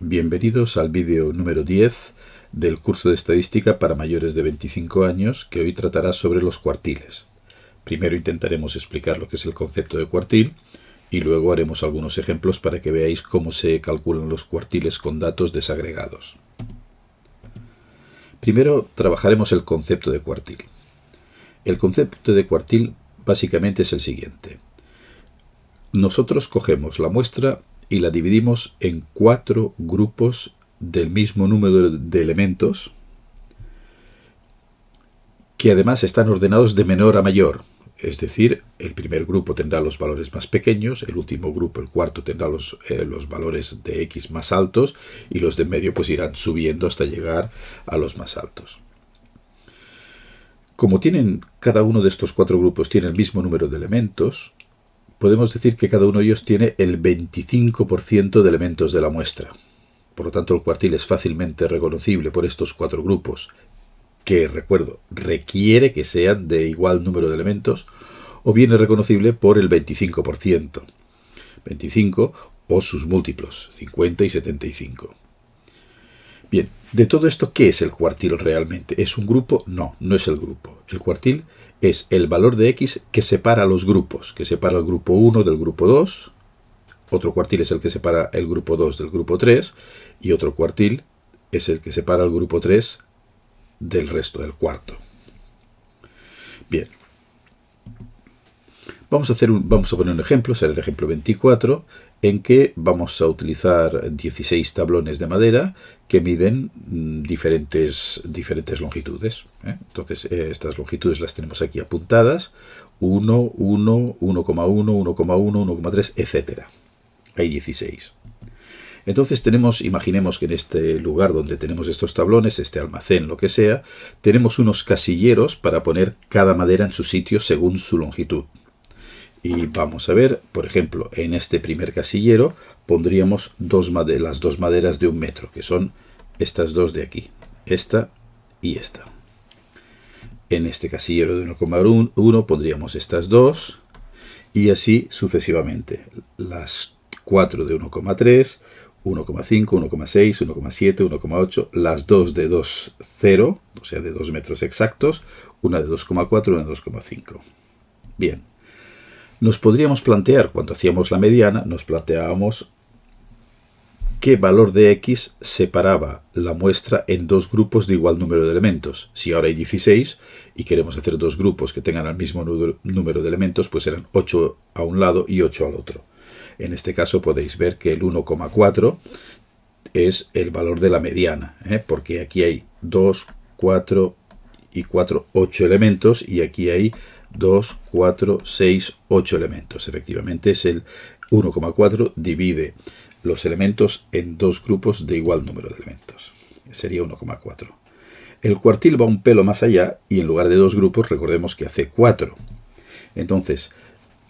Bienvenidos al vídeo número 10 del curso de estadística para mayores de 25 años, que hoy tratará sobre los cuartiles. Primero intentaremos explicar lo que es el concepto de cuartil y luego haremos algunos ejemplos para que veáis cómo se calculan los cuartiles con datos desagregados. Primero trabajaremos el concepto de cuartil. El concepto de cuartil básicamente es el siguiente. Nosotros cogemos la muestra y la dividimos en 4 grupos del mismo número de elementos que además están ordenados de menor a mayor. Es decir, el primer grupo tendrá los valores más pequeños, el último grupo, el cuarto, tendrá los valores de X más altos y los de medio pues irán subiendo hasta llegar a los más altos. Como cada uno de estos 4 grupos tiene el mismo número de elementos, podemos decir que cada uno de ellos tiene el 25% de elementos de la muestra. Por lo tanto, el cuartil es fácilmente reconocible por estos 4 grupos, que, recuerdo, requiere que sean de igual número de elementos, o bien es reconocible por el 25%. 25 o sus múltiplos, 50 y 75. Bien, de todo esto, ¿qué es el cuartil realmente? ¿Es un grupo? No, no es el grupo. El cuartil es el valor de X que separa los grupos, que separa el grupo 1 del grupo 2, otro cuartil es el que separa el grupo 2 del grupo 3, y otro cuartil es el que separa el grupo 3 del resto, del cuarto. Bien. Vamos a poner un ejemplo, será el ejemplo 24, en que vamos a utilizar 16 tablones de madera que miden diferentes longitudes. Entonces, estas longitudes las tenemos aquí apuntadas, 1, 1, 1,1, 1,1, 1,3, etc. Hay 16. Entonces imaginemos que en este lugar donde tenemos estos tablones, este almacén, lo que sea, tenemos unos casilleros para poner cada madera en su sitio según su longitud. Y vamos a ver, por ejemplo, en este primer casillero pondríamos las dos maderas de 1 metro, que son estas dos de aquí, esta y esta. En este casillero de 1,1 pondríamos estas dos y así sucesivamente. Las 4 de 1,3, 1,5, 1,6, 1,7, 1,8, las 2 de 2,0, o sea, de 2 metros exactos, una de 2,4, una de 2,5. Bien. Nos podríamos plantear, cuando hacíamos la mediana, nos planteábamos qué valor de X separaba la muestra en 2 grupos de igual número de elementos. Si ahora hay 16 y queremos hacer 2 grupos que tengan el mismo número de elementos, pues serán 8 a un lado y 8 al otro. En este caso podéis ver que el 1,4 es el valor de la mediana, porque aquí hay 2, 4 y 4, 8 elementos, y aquí hay 2, 4, 6, 8 elementos. Efectivamente es el 1,4 divide los elementos en 2 grupos de igual número de elementos. Sería 1,4. El cuartil va un pelo más allá y en lugar de 2 grupos, recordemos que hace 4. Entonces,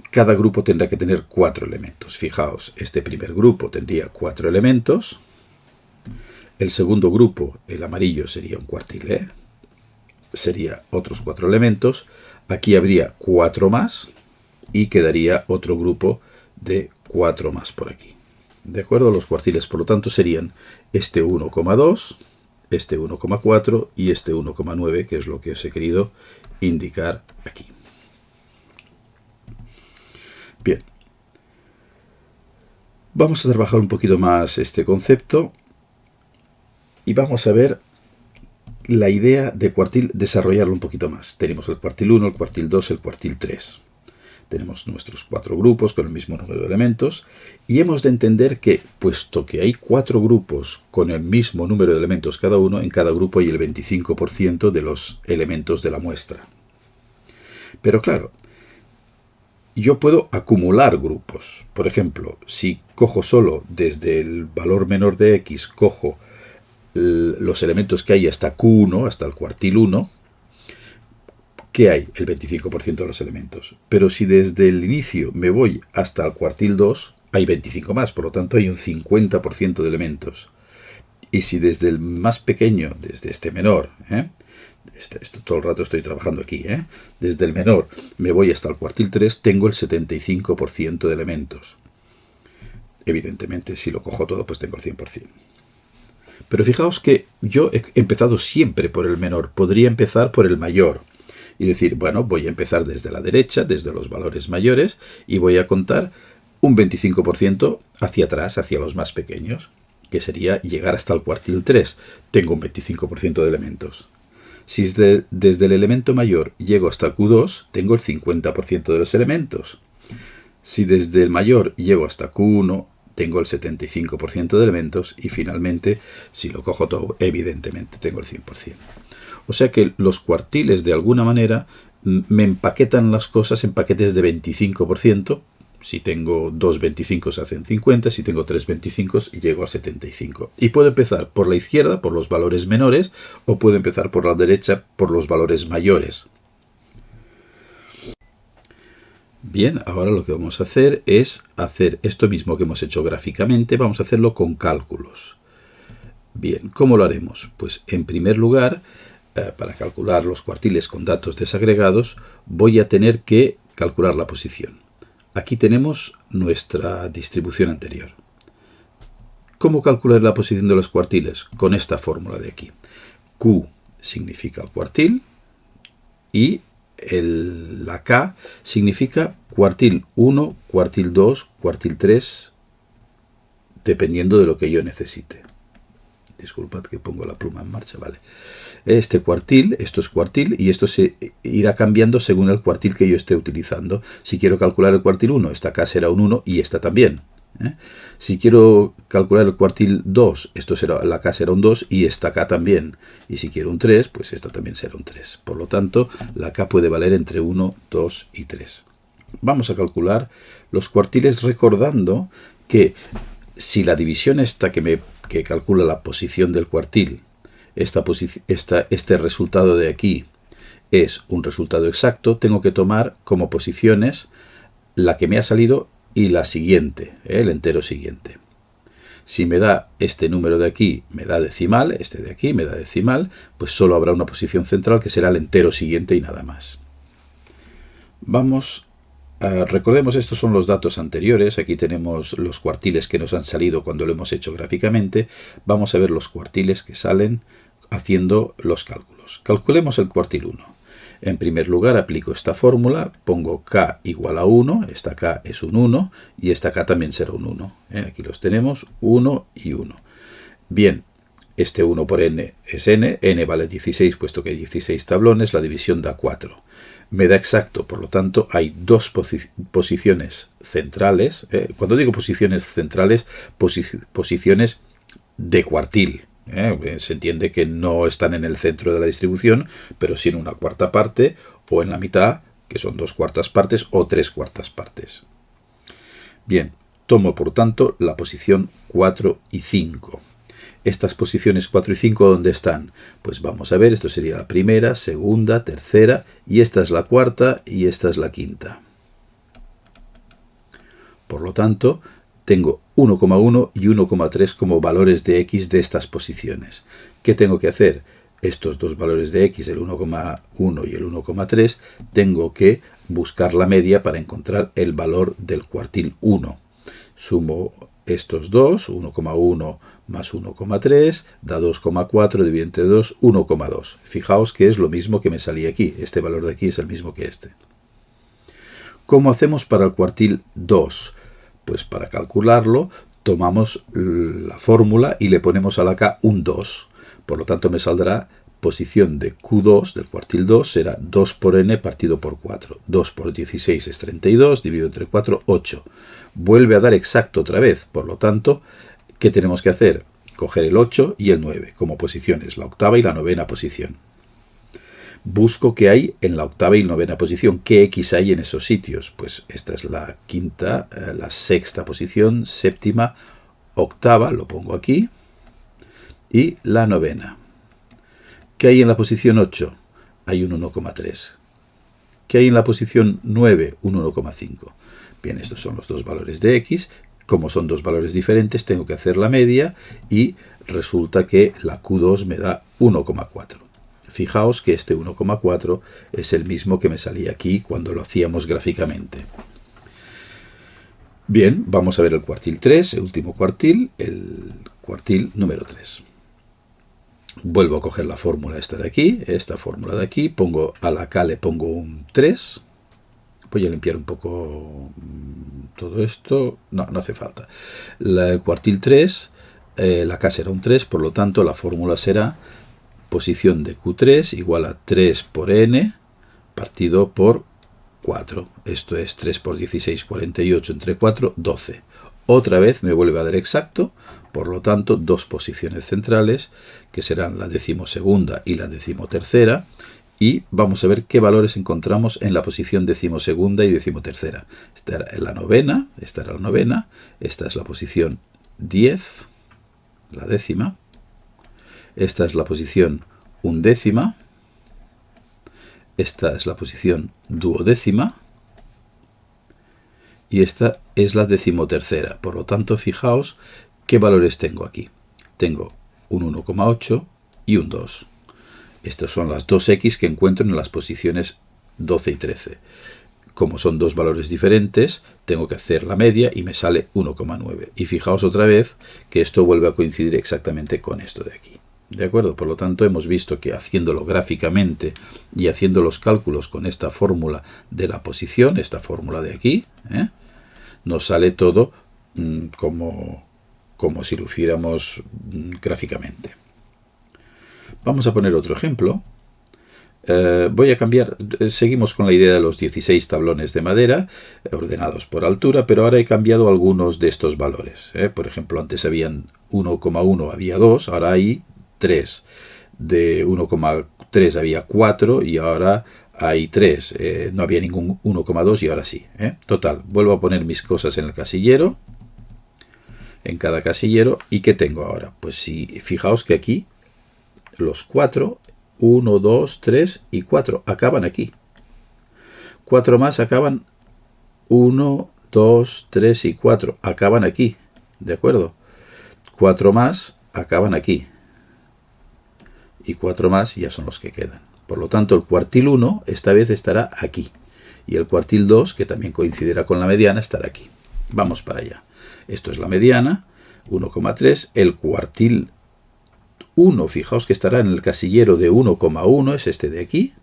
cada grupo tendrá que tener 4 elementos. Fijaos, este primer grupo tendría 4 elementos. El segundo grupo, el amarillo, sería un cuartil, sería otros 4 elementos. Aquí habría 4 más y quedaría otro grupo de 4 más por aquí. ¿De acuerdo? Los cuartiles, por lo tanto, serían este 1,2, este 1,4 y este 1,9, que es lo que os he querido indicar aquí. Bien. Vamos a trabajar un poquito más este concepto y vamos a ver la idea de cuartil, desarrollarlo un poquito más. Tenemos el cuartil 1, el cuartil 2, el cuartil 3. Tenemos nuestros 4 grupos con el mismo número de elementos y hemos de entender que, puesto que hay 4 grupos con el mismo número de elementos cada uno, en cada grupo hay el 25% de los elementos de la muestra. Pero claro, yo puedo acumular grupos. Por ejemplo, si cojo solo desde el valor menor de X, cojo los elementos que hay hasta Q1, hasta el cuartil 1, ¿qué hay? El 25% de los elementos. Pero si desde el inicio me voy hasta el cuartil 2, hay 25 más, por lo tanto hay un 50% de elementos. Y si desde el más pequeño, desde este menor, esto todo el rato estoy trabajando aquí, desde el menor me voy hasta el cuartil 3, tengo el 75% de elementos. Evidentemente, si lo cojo todo, pues tengo el 100%. Pero fijaos que yo he empezado siempre por el menor. Podría empezar por el mayor y decir, bueno, voy a empezar desde la derecha, desde los valores mayores, y voy a contar un 25% hacia atrás, hacia los más pequeños, que sería llegar hasta el cuartil 3. Tengo un 25% de elementos. Si desde el elemento mayor llego hasta Q2, tengo el 50% de los elementos. Si desde el mayor llego hasta Q1, tengo el 75% de elementos. Y finalmente, si lo cojo todo, evidentemente tengo el 100%. O sea que los cuartiles, de alguna manera, me empaquetan las cosas en paquetes de 25%. Si tengo 2 25 se hacen 50, si tengo 3 25 llego a 75. Y puedo empezar por la izquierda, por los valores menores, o puedo empezar por la derecha, por los valores mayores. Bien, ahora lo que vamos a hacer es hacer esto mismo que hemos hecho gráficamente, vamos a hacerlo con cálculos. Bien, ¿cómo lo haremos? Pues en primer lugar, para calcular los cuartiles con datos desagregados, voy a tener que calcular la posición. Aquí tenemos nuestra distribución anterior. ¿Cómo calcular la posición de los cuartiles? Con esta fórmula de aquí. Q significa el cuartil y la K significa cuartil 1, cuartil 2, cuartil 3, dependiendo de lo que yo necesite. Disculpad que pongo la pluma en marcha, vale. Este cuartil, esto es cuartil, y esto se irá cambiando según el cuartil que yo esté utilizando. Si quiero calcular el cuartil 1, esta K será un 1 y esta también. Si quiero calcular el cuartil 2, la K será un 2 y esta K también. Y si quiero un 3, pues esta también será un 3. Por lo tanto, la K puede valer entre 1, 2 y 3. Vamos a calcular los cuartiles recordando que si la división esta que calcula la posición del cuartil, este resultado de aquí es un resultado exacto, tengo que tomar como posiciones la que me ha salido y la siguiente, el entero siguiente. Si me da este número de aquí, me da decimal, este de aquí me da decimal, pues solo habrá una posición central que será el entero siguiente y nada más. Recordemos, estos son los datos anteriores. Aquí tenemos los cuartiles que nos han salido cuando lo hemos hecho gráficamente. Vamos a ver los cuartiles que salen haciendo los cálculos. Calculemos el cuartil 1. En primer lugar, aplico esta fórmula, pongo K igual a 1, esta K es un 1 y esta K también será un 1. Aquí los tenemos, 1 y 1. Bien, este 1 por n es n vale 16, puesto que hay 16 tablones, la división da 4. Me da exacto, por lo tanto, hay dos posiciones centrales. Cuando digo posiciones centrales, posiciones de cuartil. Se entiende que no están en el centro de la distribución, pero sí en una cuarta parte o en la mitad, que son 2/4 partes o 3/4 partes. Bien, tomo por tanto la posición 4 y 5. Estas posiciones 4 y 5, ¿dónde están? Pues vamos a ver, esto sería la primera, segunda, tercera, y esta es la cuarta y esta es la quinta. Por lo tanto, tengo 1,1 y 1,3 como valores de x de estas posiciones. ¿Qué tengo que hacer? Estos dos valores de x, el 1,1 y el 1,3, tengo que buscar la media para encontrar el valor del cuartil 1. Sumo estos dos, 1,1 más 1,3, da 2,4, dividido entre 2, 1,2. Fijaos que es lo mismo que me salía aquí. Este valor de aquí es el mismo que este. ¿Cómo hacemos para el cuartil 2? Pues para calcularlo, tomamos la fórmula y le ponemos a la K un 2. Por lo tanto, me saldrá posición de Q2, del cuartil 2, será 2 por n partido por 4. 2 por 16 es 32, dividido entre 4, 8. Vuelve a dar exacto otra vez. Por lo tanto, ¿qué tenemos que hacer? Coger el 8 y el 9 como posiciones, la octava y la novena posición. Busco qué hay en la octava y novena posición, qué x hay en esos sitios. Pues esta es la quinta, la sexta posición, séptima, octava, lo pongo aquí, y la novena. ¿Qué hay en la posición 8? Hay un 1,3. ¿Qué hay en la posición 9? Un 1,5. Bien, estos son los dos valores de x. Como son dos valores diferentes, tengo que hacer la media y resulta que la Q2 me da 1,4. Fijaos que este 1,4 es el mismo que me salía aquí cuando lo hacíamos gráficamente. Bien, vamos a ver el cuartil 3, el último cuartil, el cuartil número 3. Vuelvo a coger la fórmula esta de aquí, esta fórmula de aquí, pongo a la K le pongo un 3. Voy a limpiar un poco todo esto. No, no hace falta. El cuartil 3, la K será un 3, por lo tanto la fórmula será posición de Q3 igual a 3 por n partido por 4. Esto es 3 por 16, 48 entre 4, 12. Otra vez me vuelve a dar exacto, por lo tanto, dos posiciones centrales, que serán la decimosegunda y la decimotercera, y vamos a ver qué valores encontramos en la posición decimosegunda y decimotercera. Esta era la novena, esta es la posición 10, la décima, esta es la posición undécima, esta es la posición duodécima, y esta es la decimotercera. Por lo tanto, fijaos qué valores tengo aquí. Tengo un 1,8 y un 2. Estas son las dos X que encuentro en las posiciones 12 y 13. Como son dos valores diferentes, tengo que hacer la media y me sale 1,9. Y fijaos otra vez que esto vuelve a coincidir exactamente con esto de aquí. ¿De acuerdo? Por lo tanto, hemos visto que haciéndolo gráficamente y haciendo los cálculos con esta fórmula de la posición, esta fórmula de aquí, nos sale todo como si lo hiciéramos gráficamente. Vamos a poner otro ejemplo. Voy a cambiar, seguimos con la idea de los 16 tablones de madera ordenados por altura, pero ahora he cambiado algunos de estos valores. Por ejemplo, antes habían 1,1, había 2, ahora hay 3. De 1,3 había 4 y ahora hay 3. No había ningún 1,2 y ahora sí. Total, vuelvo a poner mis cosas en el casillero, en cada casillero. ¿Y qué tengo ahora? Pues si fijaos que aquí los 4, 1, 2, 3 y 4 acaban aquí. 4 más acaban 1, 2, 3 y 4 acaban aquí. ¿De acuerdo? 4 más acaban aquí. Y 4 más ya son los que quedan. Por lo tanto, el cuartil 1 esta vez estará aquí. Y el cuartil 2, que también coincidirá con la mediana, estará aquí. Vamos para allá. Esto es la mediana, 1,3. El cuartil 1, fijaos que estará en el casillero de 1,1, es este de aquí.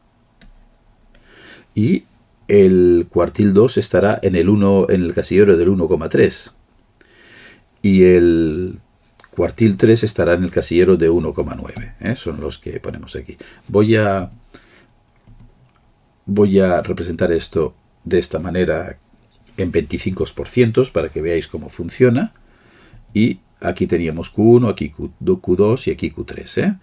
Y el cuartil 2 estará en el casillero del 1,3. Y el cuartil 3 estará en el casillero de 1,9. Son los que ponemos aquí. Voy a representar esto de esta manera en 25% para que veáis cómo funciona. Y aquí teníamos Q1, aquí Q2 y aquí Q3.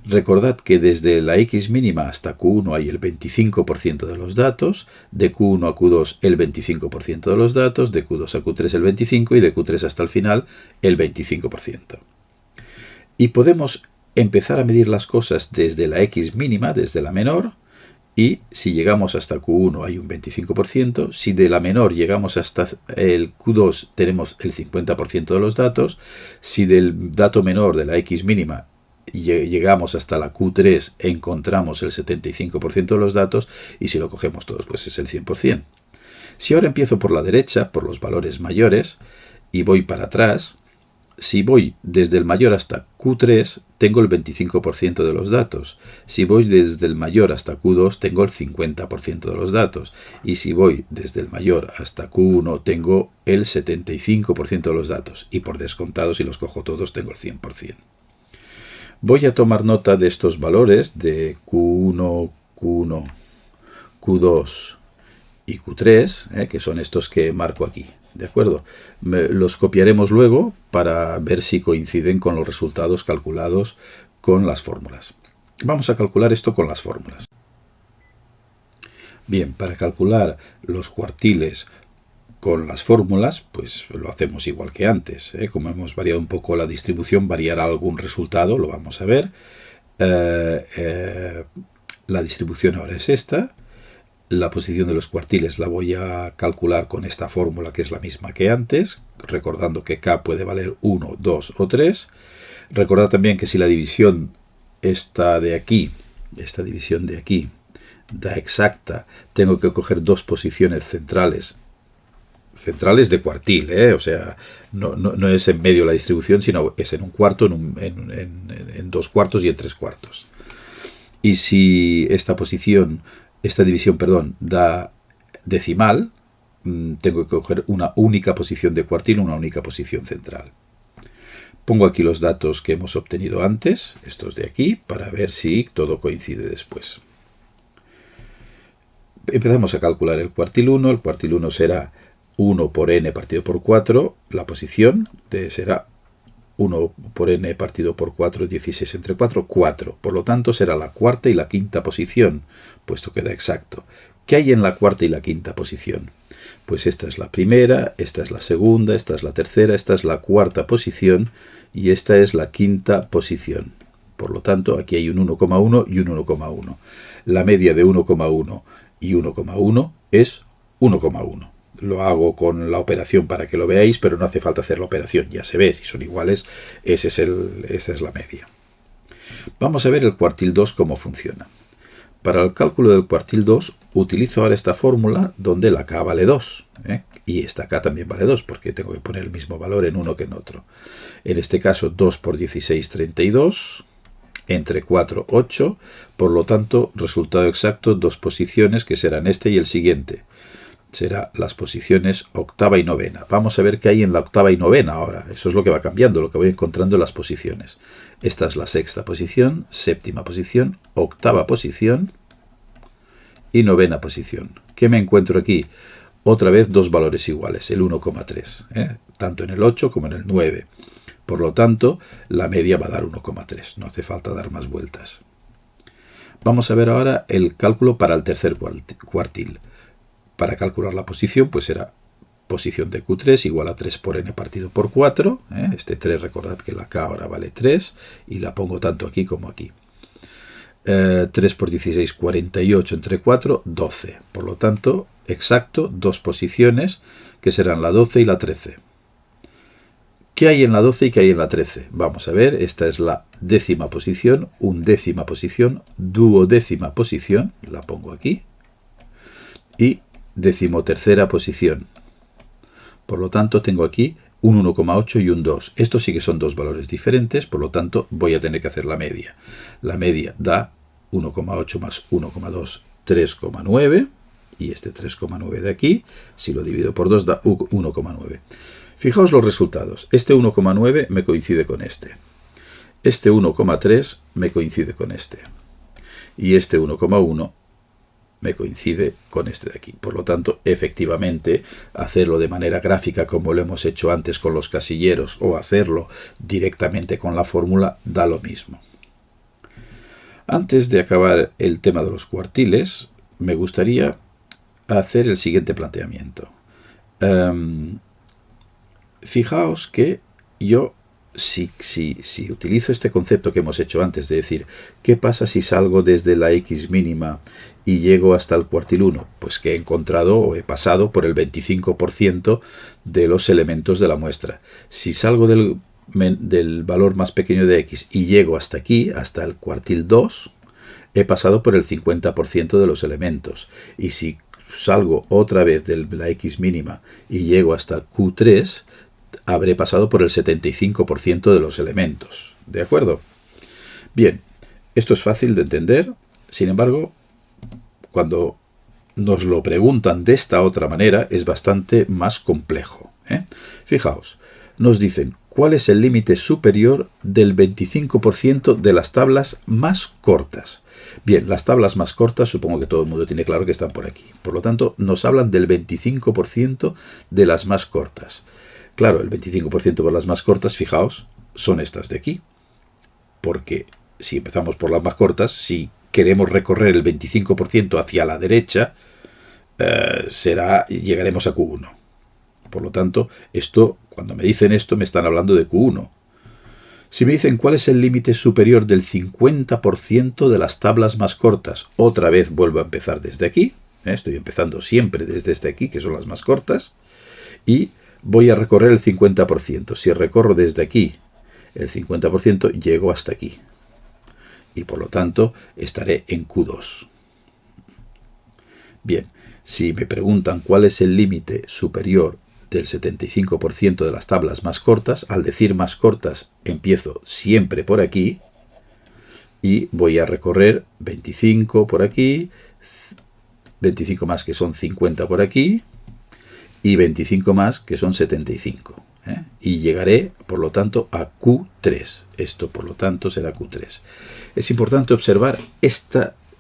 Recordad que desde la X mínima hasta Q1 hay el 25% de los datos, de Q1 a Q2 el 25% de los datos, de Q2 a Q3 el 25% y de Q3 hasta el final el 25%. Y podemos empezar a medir las cosas desde la X mínima, desde la menor, y si llegamos hasta Q1 hay un 25%, si de la menor llegamos hasta el Q2 tenemos el 50% de los datos, si del dato menor de la X mínima llegamos hasta la Q3 encontramos el 75% de los datos y si lo cogemos todos pues es el 100%. Si ahora empiezo por la derecha, por los valores mayores y voy para atrás, si voy desde el mayor hasta Q3 tengo el 25% de los datos. Si voy desde el mayor hasta Q2 tengo el 50% de los datos. Y si voy desde el mayor hasta Q1 tengo el 75% de los datos. Y por descontado si los cojo todos tengo el 100%. Voy a tomar nota de estos valores de Q1, Q1, Q2 y Q3, que son estos que marco aquí. ¿De acuerdo? Los copiaremos luego para ver si coinciden con los resultados calculados con las fórmulas. Vamos a calcular esto con las fórmulas. Bien, para calcular los cuartiles con las fórmulas, pues lo hacemos igual que antes. Como hemos variado un poco la distribución, variará algún resultado, lo vamos a ver. La distribución ahora es esta. La posición de los cuartiles la voy a calcular con esta fórmula que es la misma que antes, recordando que K puede valer 1, 2 o 3. Recordad también que si la división esta división de aquí, da exacta, tengo que coger dos posiciones centrales centrales de cuartil, o sea, no es en medio de la distribución, sino es en un cuarto, en 2 cuartos y en 3 cuartos. Y si esta división, da decimal, tengo que coger una única posición de cuartil, una única posición central. Pongo aquí los datos que hemos obtenido antes, estos de aquí, para ver si todo coincide después. Empezamos a calcular el cuartil 1. El cuartil 1 será 1 por n partido por 4. La posición será 1 por n partido por 4, 16 entre 4, 4. Por lo tanto, será la cuarta y la quinta posición, puesto que da exacto. ¿Qué hay en la cuarta y la quinta posición? Pues esta es la primera, esta es la segunda, esta es la tercera, esta es la cuarta posición y esta es la quinta posición. Por lo tanto, aquí hay un 1,1 y un 1,1. La media de 1,1 y 1,1 es 1,1. Lo hago con la operación para que lo veáis, pero no hace falta hacer la operación. Ya se ve, si son iguales, esa es la media. Vamos a ver el cuartil 2 cómo funciona. Para el cálculo del cuartil 2 utilizo ahora esta fórmula donde la k vale 2. Y esta k también vale 2 porque tengo que poner el mismo valor en uno que en otro. En este caso 2 por 16, 32. Entre 4, 8. Por lo tanto, resultado exacto, 2 posiciones que serán este y el siguiente. Será las posiciones octava y novena. Vamos a ver qué hay en la octava y novena ahora. Eso es lo que va cambiando, lo que voy encontrando en las posiciones. Esta es la sexta posición, séptima posición, octava posición y novena posición. ¿Qué me encuentro aquí? Otra vez dos valores iguales, el 1,3, tanto en el 8 como en el 9. Por lo tanto, la media va a dar 1,3. No hace falta dar más vueltas. Vamos a ver ahora el cálculo para el tercer cuartil. Para calcular la posición, pues será posición de Q3 igual a 3 por n partido por 4. Este 3, recordad que la K ahora vale 3 y la pongo tanto aquí como aquí. 3 por 16, 48 entre 4, 12. Por lo tanto, exacto, dos posiciones que serán la 12 y la 13. ¿Qué hay en la 12 y qué hay en la 13? Vamos a ver, esta es la décima posición, undécima posición, duodécima posición, la pongo aquí, y decimotercera posición. Por lo tanto, tengo aquí un 1,8 y un 2. Estos sí que son dos valores diferentes, por lo tanto, voy a tener que hacer la media. La media da 1,8 más 1,2, 3,9, y este 3,9 de aquí, si lo divido por 2, da 1,9. Fijaos los resultados. Este 1,9 me coincide con este. Este 1,3 me coincide con este. Y este 1,1 me coincide con este de aquí. Por lo tanto, efectivamente, hacerlo de manera gráfica como lo hemos hecho antes con los casilleros o hacerlo directamente con la fórmula da lo mismo. Antes de acabar el tema de los cuartiles, me gustaría hacer el siguiente planteamiento. Fijaos que yo, si utilizo este concepto que hemos hecho antes, de decir, ¿qué pasa si salgo desde la x mínima y llego hasta el cuartil 1? Pues que he encontrado o he pasado por el 25% de los elementos de la muestra. Si salgo del valor más pequeño de x y llego hasta aquí, hasta el cuartil 2, he pasado por el 50% de los elementos. Y si salgo otra vez de la x mínima y llego hasta el Q3, habré pasado por el 75% de los elementos. ¿De acuerdo? Bien, esto es fácil de entender. Sin embargo, cuando nos lo preguntan de esta otra manera, es bastante más complejo. Fijaos, nos dicen, ¿cuál es el límite superior del 25% de las tablas más cortas? Bien, las tablas más cortas, supongo que todo el mundo tiene claro que están por aquí. Por lo tanto, nos hablan del 25% de las más cortas. Claro, el 25% por las más cortas, fijaos, son estas de aquí. Porque si empezamos por las más cortas, si queremos recorrer el 25% hacia la derecha, llegaremos a Q1. Por lo tanto, cuando me dicen esto, me están hablando de Q1. Si me dicen cuál es el límite superior del 50% de las tablas más cortas, otra vez vuelvo a empezar desde aquí. Estoy empezando siempre desde este aquí, que son las más cortas. Y voy a recorrer el 50%. Si recorro desde aquí el 50%, llego hasta aquí. Y por lo tanto, estaré en Q2. Bien, si me preguntan cuál es el límite superior del 75% de las tablas más cortas. Al decir más cortas, empiezo siempre por aquí y voy a recorrer 25 por aquí, 25 más que son 50 por aquí y 25 más que son 75. Y llegaré, por lo tanto, a Q3. Esto, por lo tanto, será Q3. Es importante observar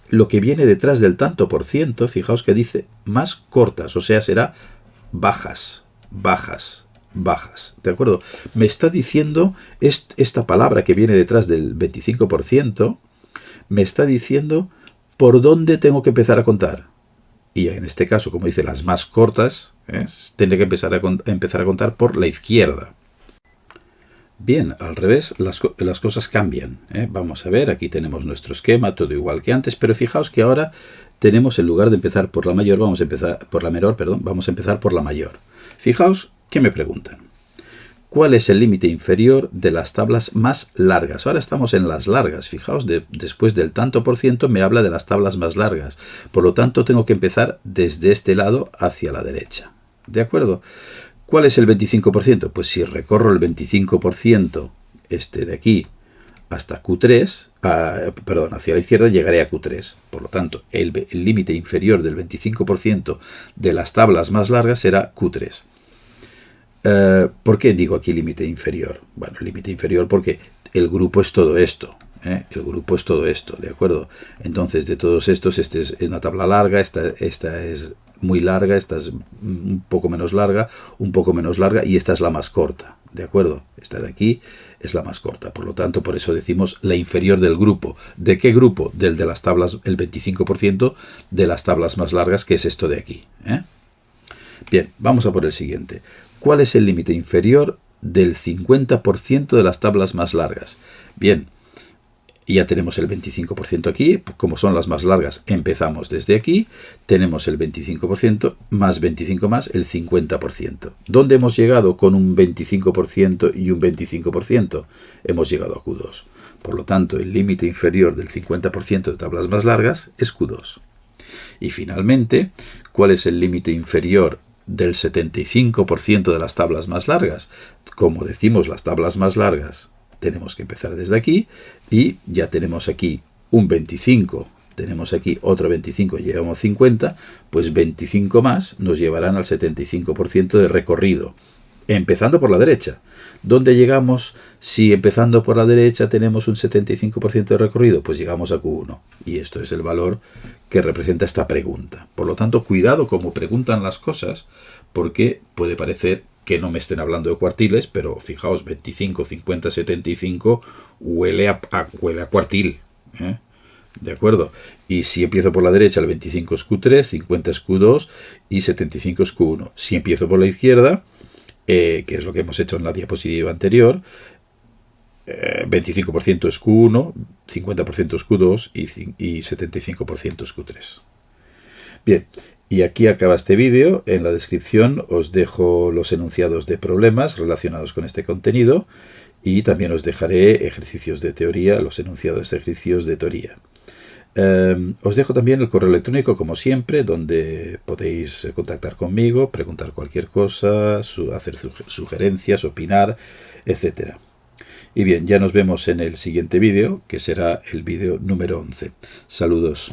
lo que viene detrás del tanto por ciento. Fijaos que dice más cortas, o sea, será bajas, bajas, bajas. ¿De acuerdo? Me está diciendo esta palabra que viene detrás del 25%, me está diciendo por dónde tengo que empezar a contar. Y en este caso, como dice, las más cortas, tendré que empezar a contar por la izquierda. Bien, al revés, las cosas cambian. Vamos a ver, aquí tenemos nuestro esquema, todo igual que antes, pero fijaos que ahora tenemos, en lugar de empezar por la mayor, vamos a empezar por la menor, perdón, vamos a empezar por la mayor. Fijaos que me preguntan, ¿cuál es el límite inferior de las tablas más largas? Ahora estamos en las largas. Fijaos, después del tanto por ciento me habla de las tablas más largas. Por lo tanto, tengo que empezar desde este lado hacia la derecha. ¿De acuerdo? ¿Cuál es el 25%? Pues si recorro el 25%, de aquí, hasta Q3, hacia la izquierda, llegaré a Q3. Por lo tanto, el límite inferior del 25% de las tablas más largas será Q3. ¿Por qué digo aquí límite inferior? Bueno, límite inferior porque el grupo es todo esto. El grupo es todo esto, ¿de acuerdo? Entonces, de todos estos, es una tabla larga, esta es muy larga, esta es un poco menos larga, y esta es la más corta, ¿de acuerdo? Esta de aquí es la más corta. Por lo tanto, por eso decimos la inferior del grupo. ¿De qué grupo? Del de las tablas, el 25% de las tablas más largas, que es esto de aquí. Bien, vamos a por el siguiente. ¿Cuál es el límite inferior del 50% de las tablas más largas? Bien, ya tenemos el 25% aquí. Como son las más largas, empezamos desde aquí. Tenemos el 25% más 25 más el 50%. ¿Dónde hemos llegado con un 25% y un 25%? Hemos llegado a Q2. Por lo tanto, el límite inferior del 50% de tablas más largas es Q2. Y finalmente, ¿cuál es el límite inferior del 75% de las tablas más largas? Como decimos, las tablas más largas tenemos que empezar desde aquí y ya tenemos aquí un 25, tenemos aquí otro 25, llevamos 50, pues 25 más nos llevarán al 75% de recorrido, empezando por la derecha. ¿Dónde llegamos si empezando por la derecha tenemos un 75% de recorrido? Pues llegamos a Q1 y esto es el valor que representa esta pregunta. Por lo tanto, cuidado como preguntan las cosas, porque puede parecer que no me estén hablando de cuartiles, pero fijaos, 25, 50, 75 huele a cuartil. ¿De acuerdo? Y si empiezo por la derecha, el 25 es Q3, 50 es Q2 y 75 es Q1. Si empiezo por la izquierda, que es lo que hemos hecho en la diapositiva anterior, 25% es Q1, 50% es Q2 y 75% es Q3. Bien, y aquí acaba este vídeo. En la descripción os dejo los enunciados de problemas relacionados con este contenido y también os dejaré ejercicios de teoría, los enunciados de ejercicios de teoría. Os dejo también el correo electrónico, como siempre, donde podéis contactar conmigo, preguntar cualquier cosa, hacer sugerencias, opinar, etc. Y bien, ya nos vemos en el siguiente vídeo, que será el vídeo número 11. Saludos.